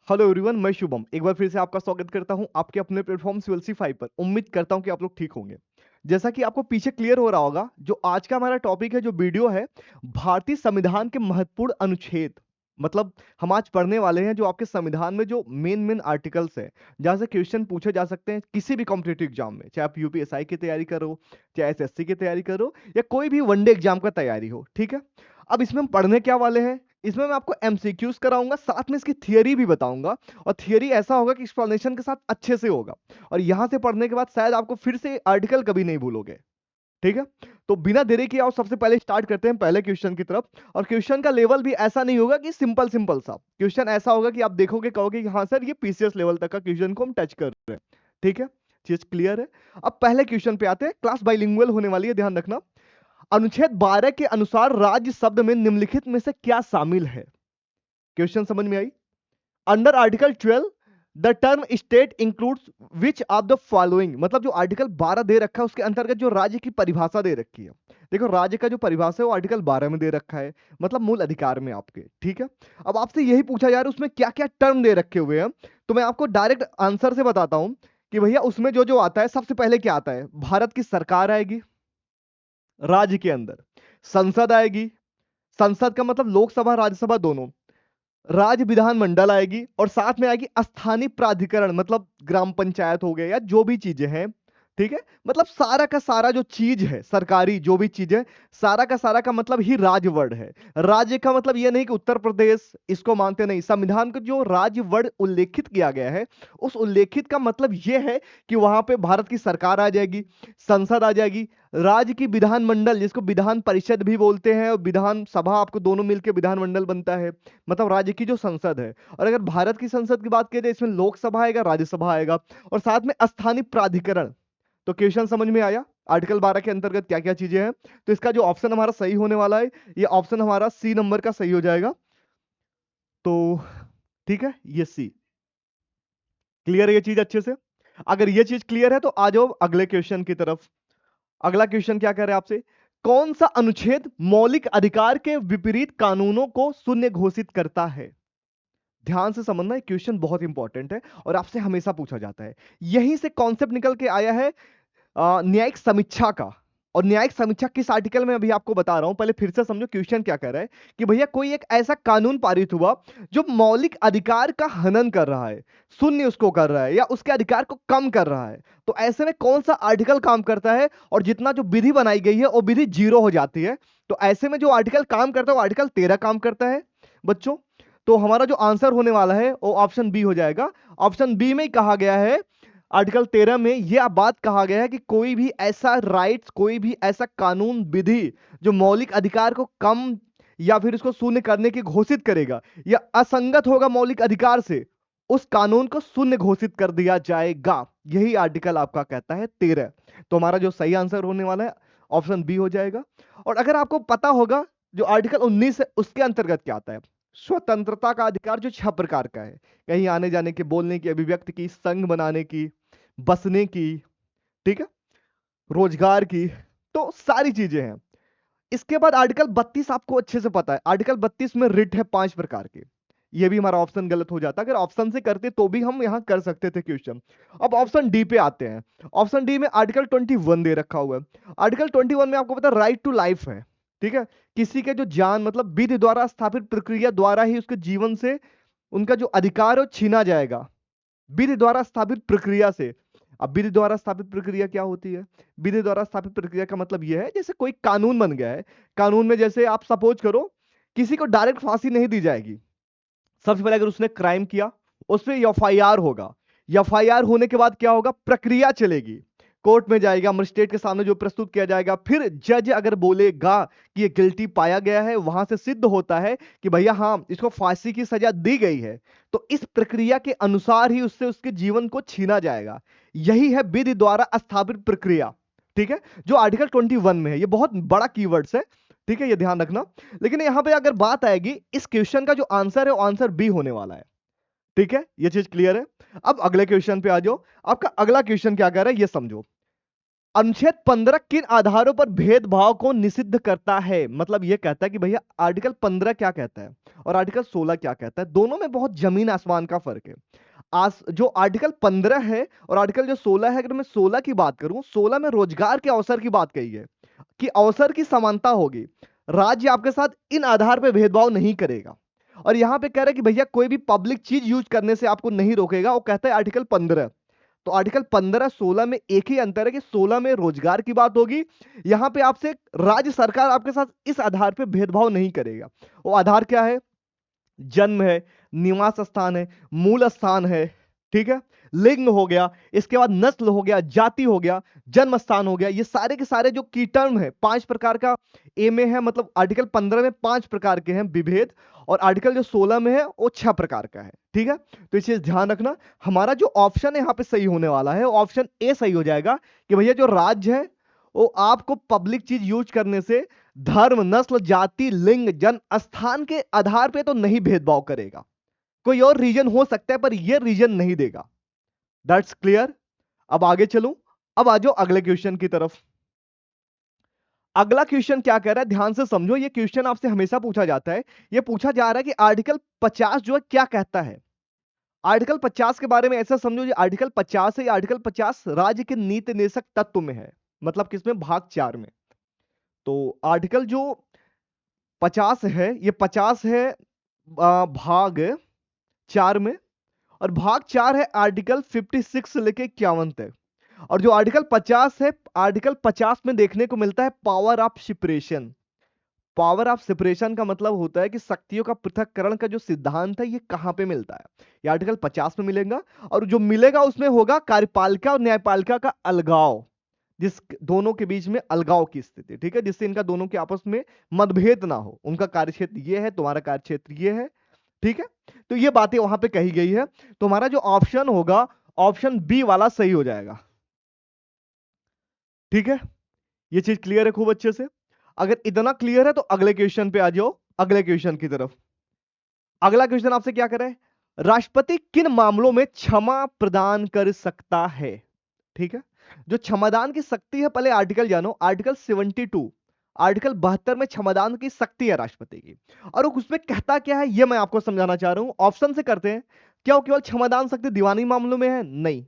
Hello everyone, मैं शुभम एक बार फिर से आपका स्वागत करता हूं आपके अपने प्लेटफॉर्म सीएलसी 5 पर। उम्मीद करता हूं कि आप लोग ठीक होंगे। जैसा कि आपको पीछे क्लियर हो रहा होगा, जो आज का हमारा टॉपिक है, जो वीडियो है, भारतीय संविधान के महत्वपूर्ण अनुच्छेद। मतलब हम आज पढ़ने वाले हैं जो आपके संविधान में जो मेन मेन आर्टिकल्स है, जहां से क्वेश्चन पूछे जा सकते हैं किसी भी कॉम्पिटेटिव एग्जाम में, चाहे आप यूपीएसआई की तैयारी करो, चाहे एसएससी की तैयारी करो, या कोई भी वनडे एग्जाम का तैयारी हो। ठीक है, अब इसमें हम पढ़ने क्या वाले हैं, इसमें मैं आपको एमसीक्यूज कराऊंगा, साथ में इसकी थियरी भी बताऊंगा। और थियरी ऐसा होगा कि एक्सप्लेनेशन के साथ अच्छे से होगा। और यहां से पढ़ने के बाद शायद आपको फिर से आर्टिकल कभी नहीं भूलोगे। ठीक है, तो बिना देरी के आओ सबसे पहले स्टार्ट करते हैं पहले क्वेश्चन की तरफ। और क्वेश्चन का लेवल भी ऐसा नहीं होगा कि सिंपल सिंपल सा क्वेश्चन, ऐसा होगा कि आप देखोगे कहोगे कि हाँ सर, ये पीसीएस लेवल तक का क्वेश्चन को हम टच कर रहे हैं। ठीक है, चीज क्लियर है। अब पहले क्वेश्चन पे आते हैं। क्लास बाइलिंगुअल होने वाली है, ध्यान रखना। अनुच्छेद 12 के अनुसार राज्य शब्द में निम्नलिखित में से क्या शामिल है? क्वेश्चन समझ में आई? Under article 12 the term state includes which of the following. मतलब जो आर्टिकल 12 दे रखा है उसके अंतर्गत जो राज्य की परिभाषा दे रखी है। देखो, राज्य का जो परिभाषा है वो आर्टिकल 12 में दे रखा है, मतलब मूल अधिकार में आपके। ठीक है, अब आपसे यही पूछा जा रहा है उसमें क्या क्या टर्म दे रखे हुए हैं। तो मैं आपको डायरेक्ट आंसर से बताता हूं कि भैया उसमें जो जो आता है, सबसे पहले क्या आता है? भारत की सरकार आएगी राज्य के अंदर, संसद आएगी, संसद का मतलब लोकसभा राज्यसभा दोनों, राज्य विधानमंडल आएगी, और साथ में आएगी स्थानीय प्राधिकरण, मतलब ग्राम पंचायत हो गया या जो भी चीजें हैं। ठीक है, मतलब सारा का सारा जो चीज है सरकारी, जो भी चीज है, सारा का सारा का मतलब ही राज्य वर्ड है। राज्य का मतलब यह नहीं कि उत्तर प्रदेश इसको मानते नहीं। संविधान का जो राज्य वर्ड उल्लेखित किया गया है, उस उल्लेखित का मतलब यह है कि वहां पे भारत की सरकार आ जाएगी, संसद आ जाएगी, राज्य की विधानमंडल, जिसको विधान परिषद भी बोलते हैं, और विधानसभा, आपको दोनों मिलकर विधानमंडल बनता है, मतलब राज्य की जो संसद है। और अगर भारत की संसद की बात की जाए, इसमें लोकसभा आएगा, राज्यसभा आएगा, और साथ में स्थानीय प्राधिकरण। तो क्वेश्चन समझ में आया आर्टिकल 12 के अंतर्गत क्या क्या चीजें हैं? तो इसका जो ऑप्शन हमारा सही होने वाला है, ये ऑप्शन हमारा सी नंबर का सही हो जाएगा। तो ठीक है, ये सी क्लियर है, ये चीज अच्छे से। अगर ये चीज क्लियर है तो आ जाओ अगले क्वेश्चन की तरफ। अगला क्वेश्चन क्या कह रहे हैं आपसे? कौन सा अनुच्छेद मौलिक अधिकार के विपरीत कानूनों को शून्य घोषित करता है? ध्यान से समझना, ये क्वेश्चन बहुत इंपॉर्टेंट है और आपसे हमेशा पूछा जाता है। यहीं से कॉन्सेप्ट निकल के आया है न्यायिक समीक्षा का। और न्यायिक समीक्षा किस आर्टिकल में अभी आपको बता रहा हूं, पहले फिर से समझो क्वेश्चन क्या कर रहा है। कि भैया कोई एक ऐसा कानून पारित हुआ जो मौलिक अधिकार का हनन कर रहा है, शून्य उसको कर रहा है, या उसके अधिकार को कम कर रहा है। तो ऐसे में कौन सा आर्टिकल काम करता है, और जितना जो विधि बनाई गई है वो विधि जीरो हो जाती है। तो ऐसे में जो आर्टिकल काम करता है वो आर्टिकल 13 काम करता है बच्चों। तो हमारा जो आंसर होने वाला है वो ऑप्शन बी हो जाएगा। ऑप्शन बी में ही कहा गया है, आर्टिकल 13 में यह बात कहा गया है कि कोई भी ऐसा राइट्स, कोई भी ऐसा कानून विधि जो मौलिक अधिकार को कम या फिर इसको शून्य करने की घोषित करेगा, या असंगत होगा मौलिक अधिकार से, उस कानून को शून्य घोषित कर दिया जाएगा। यही आर्टिकल आपका कहता है 13। तो हमारा जो सही आंसर होने वाला है ऑप्शन बी हो जाएगा। और अगर आपको पता होगा जो आर्टिकल 19 है उसके अंतर्गत क्या आता है, स्वतंत्रता का अधिकार जो 6 प्रकार का है, कहीं आने जाने की, बोलने की, अभिव्यक्ति की, संघ बनाने की, बसने की, ठीक है, रोजगार की, तो सारी चीजें हैं। इसके बाद आर्टिकल 32 आपको अच्छे से पता है, आर्टिकल 32 में रिट है 5 प्रकार के। ये भी हमारा ऑप्शन गलत हो जाता, अगर ऑप्शन से करते तो भी हम यहां कर सकते थे क्वेश्चन। अब ऑप्शन डी पे आते हैं। ऑप्शन डी में आर्टिकल 21 दे रखा हुआ है। आर्टिकल 21 में आपको पता है राइट टू लाइफ है। ठीक है, किसी के जो जान, मतलब विधि द्वारा स्थापित प्रक्रिया द्वारा ही उसके जीवन से उनका जो अधिकार है वो छीना जाएगा, विधि द्वारा स्थापित प्रक्रिया से। अब विधि द्वारा स्थापित प्रक्रिया क्या होती है? विधि द्वारा स्थापित प्रक्रिया का मतलब यह है, जैसे कोई कानून बन गया है, कानून में जैसे आप सपोज करो किसी को डायरेक्ट फांसी नहीं दी जाएगी। सबसे पहले अगर उसने क्राइम किया उस पर एफआईआर होगा। एफआईआर होने के बाद क्या होगा? प्रक्रिया चलेगी, कोर्ट में जाएगा, मजिस्ट्रेट के सामने जो प्रस्तुत किया जाएगा, फिर जज अगर बोलेगा कि ये गिल्टी पाया गया है, वहां से सिद्ध होता है कि भैया हाँ इसको फांसी की सजा दी गई है, तो इस प्रक्रिया के अनुसार ही उससे उसके जीवन को छीना जाएगा। यही है विधि द्वारा स्थापित प्रक्रिया। ठीक है, जो आर्टिकल 21 में है, ये बहुत बड़ा कीवर्ड्स है। ठीक है, ये ध्यान रखना। लेकिन यहां पे अगर बात आएगी, इस क्वेश्चन का जो आंसर है वो आंसर बी होने वाला है। ठीक है, ये चीज क्लियर है। अब अगले क्वेश्चन पे आ जाओ। आपका अगला क्वेश्चन क्या कह रहा है ये समझो। अनुच्छेद 15 किन आधारों पर भेदभाव को निषिद्ध करता है? मतलब यह कहता है कि भैया आर्टिकल 15 क्या कहता है और आर्टिकल 16 क्या कहता है, दोनों में बहुत जमीन आसमान का फर्क है। जो आर्टिकल 15 है और आर्टिकल जो 16 है, अगर मैं 16 की बात करूं, 16 में रोजगार के अवसर की बात कही है कि अवसर की समानता होगी, राज्य आपके साथ इन आधार पर भेदभाव नहीं करेगा। और यहां पे कह रहा है कि भैया कोई भी पब्लिक चीज यूज करने से आपको नहीं रोकेगा, वो कहता है आर्टिकल 15। तो आर्टिकल 15 16 में एक ही अंतर है कि 16 में रोजगार की बात होगी, यहां पे आपसे राज्य सरकार आपके साथ इस आधार पे भेदभाव नहीं करेगा। वो आधार क्या है? जन्म है, निवास स्थान है, मूल स्थान है, ठीक है, लिंग हो गया, इसके बाद नस्ल हो गया, जाति हो गया, जन्म स्थान हो गया। ये सारे के सारे जो की टर्म है 5 प्रकार का ए में है, मतलब आर्टिकल 15 में 5 प्रकार के हैं विभेद, और आर्टिकल जो 16 में है वो 6 प्रकार का है, ठीक है। तो ये चीज ध्यान रखना। हमारा जो ऑप्शन है यहाँ पे सही होने वाला है, ऑप्शन ए सही हो जाएगा कि भैया जो राज्य है वो आपको पब्लिक चीज यूज करने से धर्म, नस्ल, जाति, लिंग, जन्म स्थान के आधार पे तो नहीं भेदभाव करेगा। कोई और रीजन हो सकता है पर यह रीजन नहीं देगा। That's clear. अब आगे चलूं। अब आ जाओ अगले क्वेश्चन की तरफ। अगला क्वेश्चन क्या कह रहा है, ध्यान से समझो। ये क्वेश्चन आपसे हमेशा पूछा जाता है। ये पूछा जा रहा है कि आर्टिकल 50 जो है क्या कहता है। आर्टिकल 50 के बारे में ऐसा समझो, ये आर्टिकल 50 है, आर्टिकल 50 राज्य के नीति निर्देशक तत्व में है, मतलब किसमें, भाग 4 में। तो आर्टिकल जो 50 है, ये 50 है भाग 4 में, और भाग 4 है आर्टिकल 56 से लेके 51 तक। और जो आर्टिकल 50 है, आर्टिकल 50 में देखने को मिलता है power of separation. Power of separation का मतलब होता है कि शक्तियों का पृथक्करण का जो सिद्धांत है ये कहां पे मिलता है, ये आर्टिकल 50 में मिलेगा। और जो मिलेगा उसमें होगा कार्यपालिका और न्यायपालिका का अलगाव, जिस दोनों के बीच में अलगाव की स्थिति, ठीक है, जिससे इनका दोनों के आपस में मतभेद ना हो। उनका कार्यक्षेत्र ये है, तुम्हारा कार्यक्षेत्र ये है, ठीक है। तो ये बातें वहां पे कही गई है। तो हमारा जो ऑप्शन होगा, ऑप्शन बी वाला सही हो जाएगा, ठीक है। ये चीज क्लियर है खूब अच्छे से। अगर इतना क्लियर है तो अगले क्वेश्चन पे आ जाओ, अगले क्वेश्चन की तरफ। अगला क्वेश्चन आपसे क्या करें, राष्ट्रपति किन मामलों में क्षमा प्रदान कर सकता है, ठीक है। जो क्षमादान की शक्ति है, पहले आर्टिकल जानो, आर्टिकल 72, आर्टिकल 72 में क्षमादान की शक्ति है राष्ट्रपति की। और वो उसमें कहता क्या है, ये मैं आपको समझाना चाह रहा हूं। ऑप्शन से करते हैं। क्या वो केवल क्षमादान शक्ति दीवानी मामलों में है? नहीं,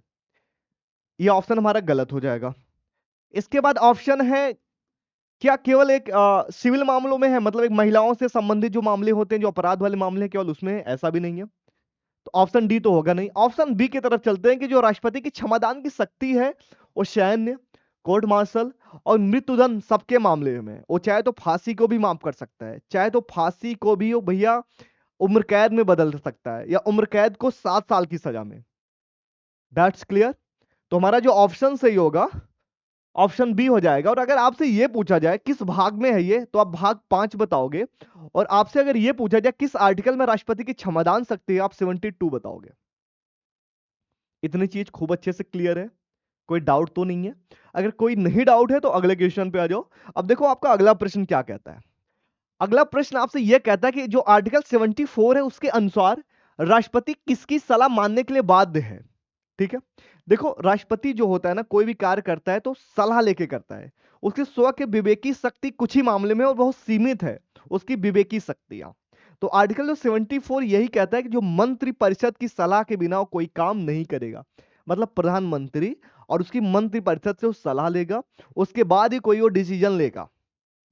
ये ऑप्शन हमारा गलत हो जाएगा। इसके बाद ऑप्शन है, क्या केवल एक सिविल मामलों में है, मतलब एक महिलाओं से संबंधित जो मामले होते हैं, जो अपराध वाले मामले हैं, केवल उसमें है? ऐसा भी नहीं है। तो ऑप्शन डी तो होगा नहीं। ऑप्शन बी की तरफ चलते हैं कि जो राष्ट्रपति की क्षमादान की शक्ति है वो सैन्य, कोर्ट मार्शल और मृत्युदंड सबके मामले में है। वो चाहे तो फांसी को भी माफ कर सकता है, चाहे तो फांसी को भी वो भैया उम्र कैद में बदल सकता है, या उम्र कैद को 7 साल की सजा में। That's clear. तो हमारा जो ऑप्शन सही होगा, ऑप्शन बी हो जाएगा। और अगर आपसे यह पूछा जाए किस भाग में है ये, तो आप भाग 5 बताओगे। और आपसे अगर यह पूछा जाए किस आर्टिकल में राष्ट्रपति की क्षमादान शक्ति है, आप 72 बताओगे। इतनी चीज खूब अच्छे से क्लियर है, कोई डाउट तो नहीं है। अगर कोई नहीं डाउट है तो अगले क्वेश्चन पे आ जाओ। अब देखो आपका अगला प्रश्न क्या कहता है। अगला प्रश्न आपसे यह कहता है कि जो आर्टिकल 74 है उसके अनुसार राष्ट्रपति किसकी सलाह मानने के लिए बाध्य है, ठीक है। देखो राष्ट्रपति जो होता है ना, कोई भी कार्य करता है तो सलाह लेके करता है। उसके स्व के विवेकी शक्ति कुछ ही मामले में और बहुत सीमित है उसकी विवेकी शक्तियां। तो आर्टिकल जो 74 यही कहता है कि जो मंत्रि परिषद की सलाह के बिना वो कोई काम नहीं करेगा। मतलब प्रधानमंत्री और उसकी मंत्रि परिषद से वो सलाह लेगा, उसके बाद ही कोई वो डिसीजन लेगा।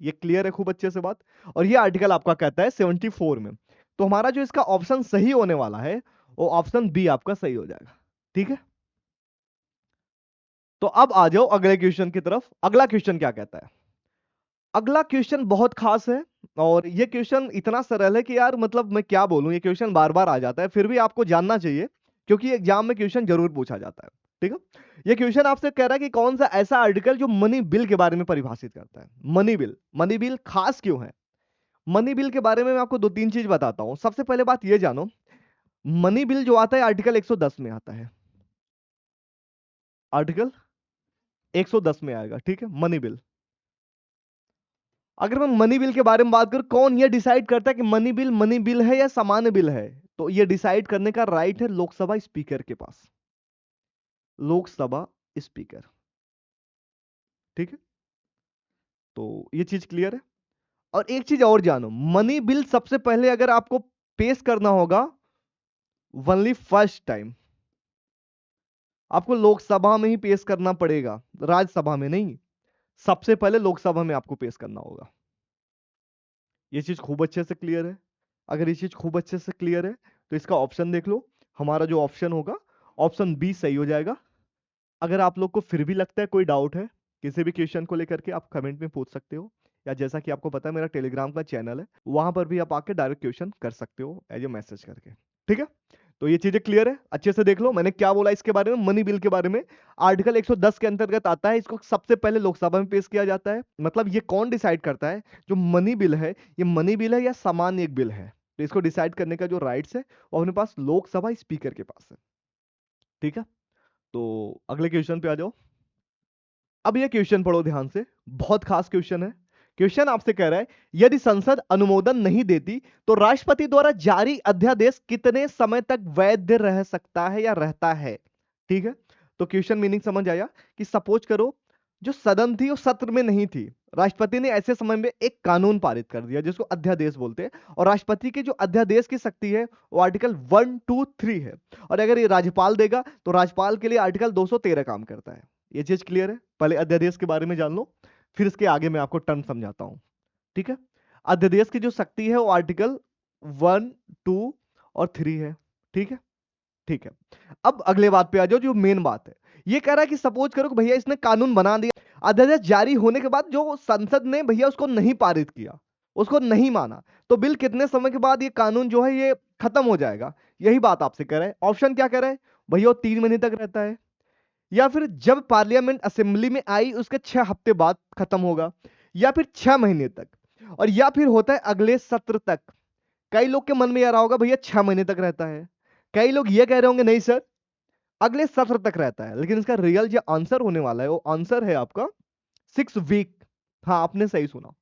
ये क्लियर है खूब अच्छे से बात। और ये आर्टिकल आपका कहता है 74 में। तो हमारा जो इसका ऑप्शन सही होने वाला है वो ऑप्शन बी आपका सही हो जाएगा, ठीक है। तो अब आ जाओ अगले क्वेश्चन की तरफ। अगला क्वेश्चन क्या कहता है। अगला क्वेश्चन बहुत खास है, और ये क्वेश्चन इतना सरल है कि यार मतलब मैं क्या बोलूं, ये क्वेश्चन बार बार आ जाता है, फिर भी आपको जानना चाहिए क्योंकि एग्जाम में क्वेश्चन जरूर पूछा जाता है, ठीक है। ये क्वेश्चन आपसे कह रहा है कि कौन सा ऐसा आर्टिकल जो मनी बिल के बारे में परिभाषित करता है। मनी बिल, मनी बिल खास क्यों है। मनी बिल के बारे में मैं आपको 2-3 चीज बताता हूं। सबसे पहले बात ये जानो, मनी बिल जो आता है आर्टिकल 110 में आता है, आर्टिकल 110 में आएगा, ठीक है, मनी बिल। अगर मैं मनी बिल के बारे में बात करूं, कौन ये डिसाइड करता है कि मनी बिल है या सामान्य बिल है, तो ये डिसाइड करने का राइट है लोकसभा स्पीकर के पास। लोकसभा स्पीकर, ठीक है, तो ये चीज क्लियर है। और एक चीज और जानो, मनी बिल सबसे पहले अगर आपको पेश करना होगा ओनली फर्स्ट टाइम, आपको लोकसभा में ही पेश करना पड़ेगा, राज्यसभा में नहीं। सबसे पहले लोकसभा में आपको पेश करना होगा। ये चीज खूब अच्छे से क्लियर है। अगर ये चीज खूब अच्छे से क्लियर है तो इसका ऑप्शन देख लो। हमारा जो ऑप्शन होगा ऑप्शन बी सही हो जाएगा। अगर आप लोग को फिर भी लगता है कोई डाउट है किसी भी क्वेश्चन को लेकर के, आप कमेंट में पूछ सकते हो, या जैसा कि आपको पता है मेरा टेलीग्राम का चैनल है, वहां पर भी आप आके डायरेक्ट क्वेश्चन कर सकते हो एज ए मैसेज करके। ठीक है, तो ये चीजें क्लियर है, अच्छे से देख लो मैंने क्या बोला इसके बारे में, मनी बिल के बारे में। आर्टिकल 110 के अंतर्गत आता है, इसको सबसे पहले लोकसभा में पेश किया जाता है। मतलब ये कौन डिसाइड करता है, जो मनी बिल है, ये मनी बिल है या सामान्य एक बिल है, तो इसको डिसाइड करने का जो राइट्स है वो अपने पास लोकसभा स्पीकर के पास है। ठीक है, तो अगले क्वेश्चन पे आ जाओ। अब ये क्वेश्चन पढ़ो ध्यान से, बहुत खास क्वेश्चन है। क्वेश्चन आपसे कह रहा है यदि संसद अनुमोदन नहीं देती तो राष्ट्रपति द्वारा जारी अध्यादेश कितने समय तक वैध रह सकता है या रहता है। ठीक है, तो क्वेश्चन मीनिंग समझ आया कि सपोज करो जो सदन थी वो सत्र में नहीं थी, राष्ट्रपति ने ऐसे समय में एक कानून पारित कर दिया जिसको अध्यादेश बोलते हैं, और राष्ट्रपति के जो अध्यादेश की शक्ति है वो आर्टिकल 1, 2, 3 है, और अगर ये राज्यपाल देगा तो राज्यपाल के लिए आर्टिकल 213 काम करता है। ये चीज क्लियर है, पहले अध्यादेश के बारे में जान लो, फिर इसके आगे मैं आपको टर्म समझाता हूं। ठीक है, अध्यादेश की जो शक्ति है वो आर्टिकल 1, 2 और 3 है। ठीक है, ठीक है। अब अगले बात पे आ जाओ, जो मेन बात है, ये कह रहा है कि सपोज करो कि भैया इसने कानून बना दिया, अध्यादेश जारी होने के बाद जो संसद ने भैया उसको नहीं पारित किया, उसको नहीं माना, तो बिल कितने समय के बाद ये कानून जो है ये खत्म हो जाएगा। यही बात आपसे कह रहा है। ऑप्शन क्या कह रहा है भैया, वो 3 महीने तक रहता है, या फिर जब पार्लियामेंट असेंबली में आई उसके 6 हफ्ते बाद खत्म होगा, या फिर 6 महीने तक, और या फिर होता है अगले सत्र तक। कई लोग के मन में यह रहा होगा भैया 6 महीने तक रहता है, कई लोग ये कह रहे होंगे नहीं सर अगले सत्र तक रहता है, लेकिन इसका रियल जो आंसर होने वाला है वो आंसर है आपका 6 वीक। हाँ, आपने सही सुना,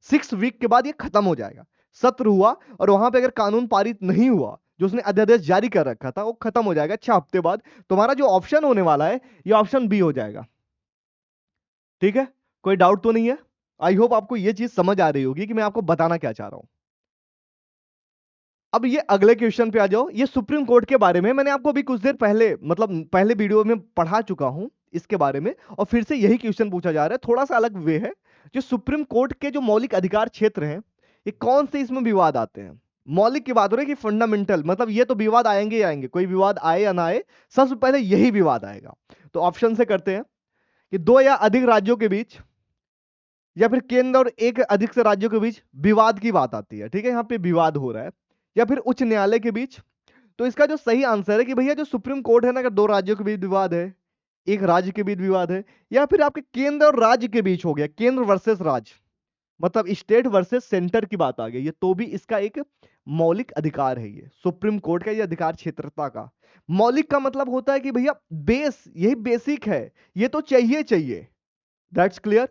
6 वीक के बाद ये खत्म हो जाएगा। सत्र हुआ और वहां पे अगर कानून पारित नहीं हुआ, जो उसने अध्यादेश जारी कर रखा था, वो खत्म हो जाएगा 6 हफ्ते बाद। तुम्हारा जो ऑप्शन होने वाला है ये ऑप्शन बी हो जाएगा। ठीक है, कोई डाउट तो नहीं है। आई होप आपको ये चीज समझ आ रही होगी कि मैं आपको बताना क्या चाह रहा हूं। अब ये अगले क्वेश्चन पे आ जाओ। ये सुप्रीम कोर्ट के बारे में मैंने आपको अभी कुछ देर पहले, मतलब पहले वीडियो में पढ़ा चुका हूं इसके बारे में, और फिर से यही क्वेश्चन पूछा जा रहा है, थोड़ा सा अलग वे है। जो सुप्रीम कोर्ट के जो मौलिक अधिकार क्षेत्र हैं, ये कौन से इसमें विवाद आते हैं। मौलिक की बात हो रही है कि फंडामेंटल, मतलब ये तो विवाद आएंगे ही आएंगे, कोई विवाद आए या ना आए, सबसे पहले यही विवाद आएगा। तो ऑप्शन से करते हैं कि दो या अधिक राज्यों के बीच, या फिर केंद्र और एक अधिक से राज्यों के बीच विवाद की बात आती है। ठीक है, यहाँ पे विवाद हो रहा है, या फिर उच्च न्यायालय के बीच। तो इसका जो सही आंसर है कि भैया जो सुप्रीम कोर्ट है ना, अगर दो राज्यों के बीच विवाद है, एक राज्य के बीच विवाद है, या फिर आपके केंद्र और राज्य के बीच हो गया, केंद्र वर्सेस राज्य, मतलब स्टेट वर्सेस सेंटर की बात आ गई है, तो भी इसका एक मौलिक अधिकार है। ये सुप्रीम कोर्ट का ये अधिकार क्षेत्रता का मौलिक का मतलब होता है कि भैया बेस, यही बेसिक है, ये तो चाहिए चाहिए। That's clear.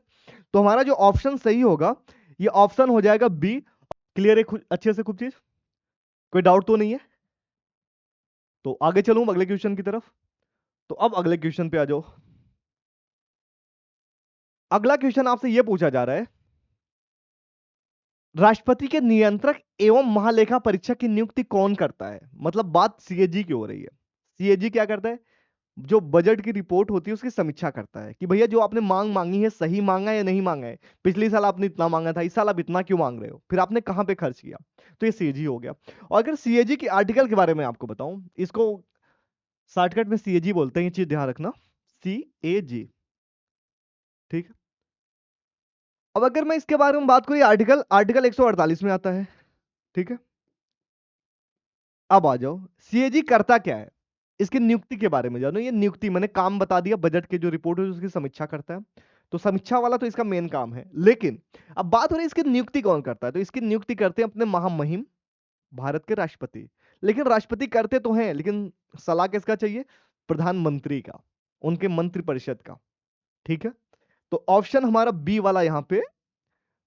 तो हमारा जो ऑप्शन सही होगा ये ऑप्शन हो जाएगा बी। क्लियर है अच्छे से खूब चीज, कोई डाउट तो नहीं है। तो आगे चलूं अगले क्वेश्चन की तरफ। तो अब अगले क्वेश्चन पे आ जाओ। अगला क्वेश्चन आपसे यह पूछा जा रहा है, राष्ट्रपति के नियंत्रक एवं महालेखा परीक्षक की नियुक्ति कौन करता है। मतलब बात सीएजी की हो रही है। सीएजी क्या करता है, जो बजट की रिपोर्ट होती है उसकी समीक्षा करता है कि भैया जो आपने मांग मांगी है सही मांगा है या नहीं मांगा है, पिछले साल आपने इतना मांगा था, इस साल आप इतना क्यों मांग रहे हो, फिर आपने कहां पे खर्च किया। तो ये सीएजी हो गया। और अगर सीएजी के आर्टिकल के बारे में आपको बताऊं, इसको शॉर्टकट में सीएजी बोलते हैं, ये चीज ध्यान रखना, सीएजी। ठीक है, अब अगर मैं इसके बारे में बात करूं, आर्टिकल आर्टिकल 148 में आता है। ठीक है, अब आ जाओ सीएजी करता क्या है, इसकी नियुक्ति के बारे में जानो। ये नियुक्ति मैंने काम बता दिया, बजट के जो रिपोर्ट है उसकी समीक्षा करता है, तो समीक्षा वाला तो इसका मेन काम है। लेकिन अब बात हो रही है इसकी नियुक्ति कौन करता है, तो इसकी नियुक्ति करते हैं अपने महामहिम भारत के राष्ट्रपति। लेकिन राष्ट्रपति करते तो हैं, लेकिन सलाह किसका चाहिए, प्रधानमंत्री का, उनके मंत्रिपरिषद का। ठीक है, तो ऑप्शन हमारा बी वाला यहां पे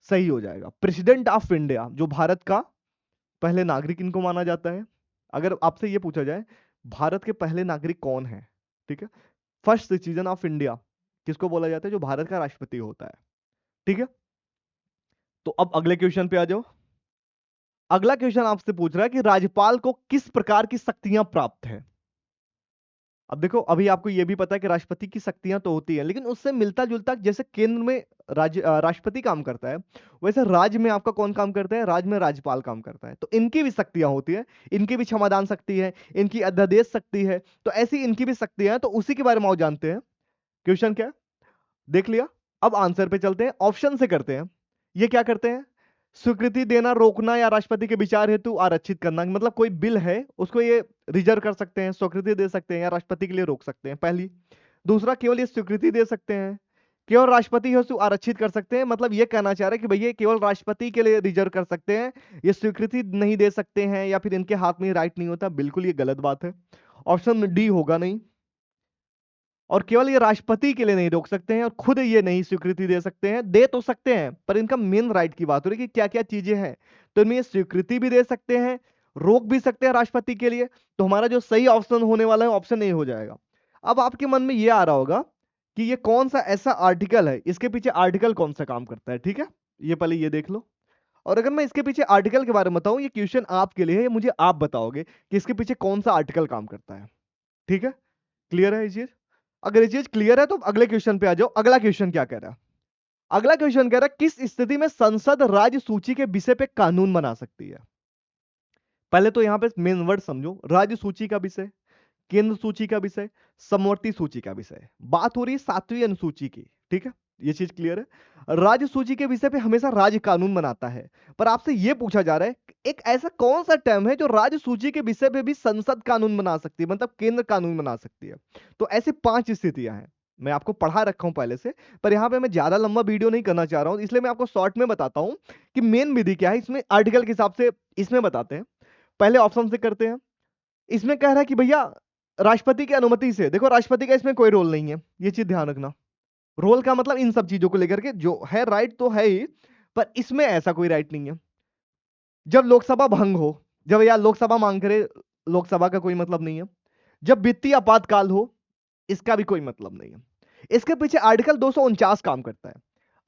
सही हो जाएगा। प्रेसिडेंट ऑफ इंडिया, जो भारत का पहले नागरिक इनको माना जाता है। अगर आपसे यह पूछा जाए भारत के पहले नागरिक कौन है, ठीक है, फर्स्ट सिटीजन ऑफ इंडिया, किसको बोला जाता है? जो भारत का राष्ट्रपति होता है। ठीक है, तो अब अगले क्वेश्चन पे आ जाओ। अगला क्वेश्चन आपसे पूछ रहा है कि राज्यपाल को किस प्रकार की शक्तियां प्राप्त है। अब देखो, अभी आपको यह भी पता है कि राष्ट्रपति की शक्तियां तो होती हैं, लेकिन उससे मिलता जुलता जैसे केंद्र में राष्ट्रपति काम करता है, वैसे राज्य में आपका कौन काम करता है? राज्य में राज्यपाल काम करता है। तो इनकी भी शक्तियां होती है, इनकी भी क्षमादान शक्ति है, इनकी अध्यादेश शक्ति है, तो ऐसी इनकी भी शक्तियां हैं। तो उसी के बारे में आप जानते हैं। क्वेश्चन क्या है? देख लिया। अब आंसर पे चलते हैं, ऑप्शन से करते हैं। ये क्या करते हैं? स्वीकृति देना, रोकना या राष्ट्रपति के विचार हेतु आरक्षित करना। मतलब कोई बिल है उसको ये रिजर्व कर सकते हैं, स्वीकृति दे सकते हैं या राष्ट्रपति के लिए रोक सकते हैं, पहली। दूसरा, केवल ये स्वीकृति दे सकते हैं, केवल राष्ट्रपति हेतु आरक्षित कर सकते हैं। मतलब ये कहना चाह रहे हैं कि भैया केवल राष्ट्रपति के लिए रिजर्व कर सकते हैं, ये स्वीकृति नहीं दे सकते हैं या फिर इनके हाथ में राइट नहीं होता। बिल्कुल ये गलत बात है, ऑप्शन डी होगा नहीं। और केवल ये राष्ट्रपति के लिए नहीं रोक सकते हैं और खुद ये नहीं स्वीकृति दे सकते हैं, दे तो सकते हैं पर इनका मेन राइट की बात हो रही है कि क्या क्या चीजें हैं। तो इनमें ये स्वीकृति भी दे सकते हैं, रोक भी सकते हैं राष्ट्रपति के लिए। तो हमारा जो सही ऑप्शन होने वाला है ऑप्शन ए हो जाएगा। अब आपके मन में ये आ रहा होगा कि ये कौन सा ऐसा आर्टिकल है, इसके पीछे आर्टिकल कौन सा काम करता है। ठीक है, ये पहले ये देख लो। और अगर मैं इसके पीछे आर्टिकल के बारे में बताऊं, ये क्वेश्चन आपके लिए है, ये मुझे आप बताओगे कि इसके पीछे कौन सा आर्टिकल काम करता है। ठीक है, क्लियर है ये चीज? अगर ये चीज क्लियर है तो अगले क्वेश्चन पे आ जाओ। अगला क्वेश्चन क्या कह रहा है? अगला क्वेश्चन कह रहा है किस स्थिति में संसद राज्य सूची के विषय पे कानून बना सकती है। पहले तो यहां पे मेन वर्ड समझो, राज्य सूची का विषय, केंद्र सूची का विषय, समवर्ती सूची का विषय। बात हो रही है 7वीं अनुसूची की। ठीक है, ये चीज क्लियर है। राज्य सूची के विषय पे हमेशा राज्य कानून बनाता है, पर आपसे यह पूछा जा रहा है एक ऐसा कौन सा टर्म है जो राज्य सूची के विषय पे भी संसद कानून बना सकती है, मतलब केंद्र कानून बना सकती है। तो ऐसे 5 स्थितियां हैं, मैं आपको पढ़ा रखा हूं पहले से, पर यहां पे मैं ज्यादा लंबा वीडियो नहीं करना चाह रहा हूं, इसलिए मैं आपको शॉर्ट में बताता हूं कि मेन विधि क्या है। इसमें आर्टिकल के हिसाब से इसमें बताते हैं। पहले ऑप्शन से करते हैं। इसमें कह रहा है कि भैया राष्ट्रपति की अनुमति से, देखो राष्ट्रपति का इसमें कोई रोल नहीं है, ये चीज ध्यान रखना। रोल का मतलब इन सब चीजों को लेकर के जो है राइट तो है ही, पर इसमें ऐसा कोई राइट नहीं है। जब लोकसभा भंग हो, जब यार लोकसभा मांग करे, लोकसभा का कोई मतलब नहीं है। जब वित्तीय आपातकाल हो, इसका भी कोई मतलब नहीं है। इसके पीछे आर्टिकल 249 काम करता है।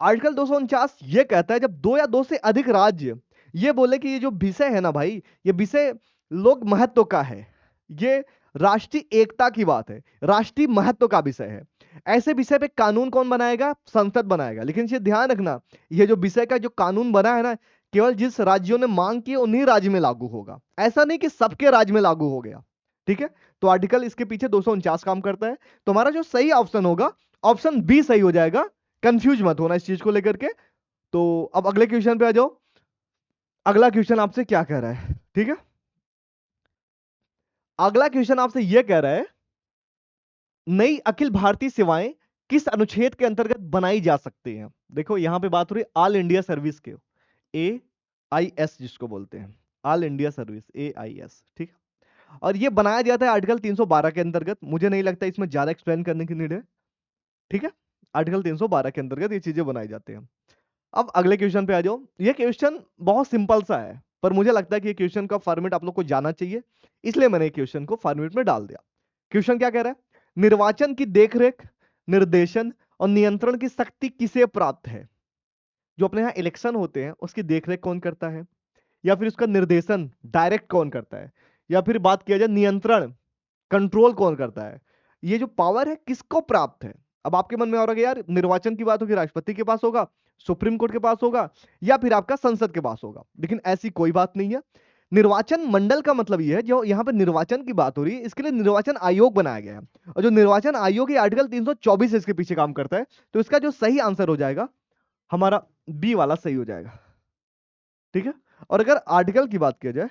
आर्टिकल 249 ये कहता है जब 2 या 2 से अधिक राज्य ये बोले कि ये जो विषय है ना भाई, ये विषय लोक महत्व का है, ये राष्ट्रीय एकता की बात है, राष्ट्रीय महत्व का विषय है, ऐसे विषय पे कानून कौन बनाएगा? संसद बनाएगा। लेकिन ये ध्यान रखना, ये जो विषय का जो कानून बना है ना, केवल जिस राज्यों ने मांग की उन्हीं राज्य में लागू होगा, ऐसा नहीं कि सबके राज्य में लागू हो गया। ठीक है, तो आर्टिकल इसके पीछे 249 काम करता है। तो हमारा जो सही ऑप्शन होगा ऑप्शन बी सही हो जाएगा। कंफ्यूज मत होना इस चीज को लेकर के। तो अब अगले क्वेश्चन पे आ जाओ। अगला क्वेश्चन आपसे क्या कह रहा है? ठीक है, अगला क्वेश्चन आपसे यह कह रहा है नई अखिल भारतीय सेवाएं किस अनुच्छेद के अंतर्गत बनाई जा सकती हैं। देखो यहां पे बात हो रही है ऑल इंडिया सर्विस के, AIS जिसको बोलते हैं, ऑल इंडिया सर्विस, AIS। ठीक है, और ये बनाया जाता है आर्टिकल 312 के अंतर्गत। मुझे नहीं लगता इसमें ज्यादा एक्सप्लेन करने की नीड है। ठीक है, आर्टिकल 312 के अंतर्गत ये चीजें बनाई जाती हैं। अब अगले क्वेश्चन पे आ जाओ। ये क्वेश्चन बहुत सिंपल सा है, पर मुझे लगता है कि ये क्वेश्चन का फॉर्मेट आप लोग को जाना चाहिए, इसलिए मैंने क्वेश्चन को फॉर्मेट में डाल दिया। क्वेश्चन क्या कह रहा है? निर्वाचन की देखरेख, निर्देशन और नियंत्रण की शक्ति किसे प्राप्त है? जो अपने यहां इलेक्शन होते हैं उसकी देखरेख कौन करता है, या फिर उसका निर्देशन डायरेक्ट कौन करता है, या फिर बात किया जाए नियंत्रण, कंट्रोल कौन करता है? ये जो पावर है किसको प्राप्त है? अब आपके मन में आ रहा है यार निर्वाचन की बात होगी राष्ट्रपति के पास होगा, सुप्रीम कोर्ट के पास होगा, या फिर आपका संसद के पास होगा। लेकिन ऐसी कोई बात नहीं है। निर्वाचन मंडल का मतलब यह है जो यहां पर निर्वाचन की बात हो रही है, इसके लिए निर्वाचन आयोग बनाया गया है, और जो निर्वाचन आयोग है आर्टिकल 324 इसके पीछे काम करता है। तो इसका जो सही आंसर हो जाएगा हमारा बी वाला सही हो जाएगा। ठीक है, और अगर आर्टिकल की बात किया जाए,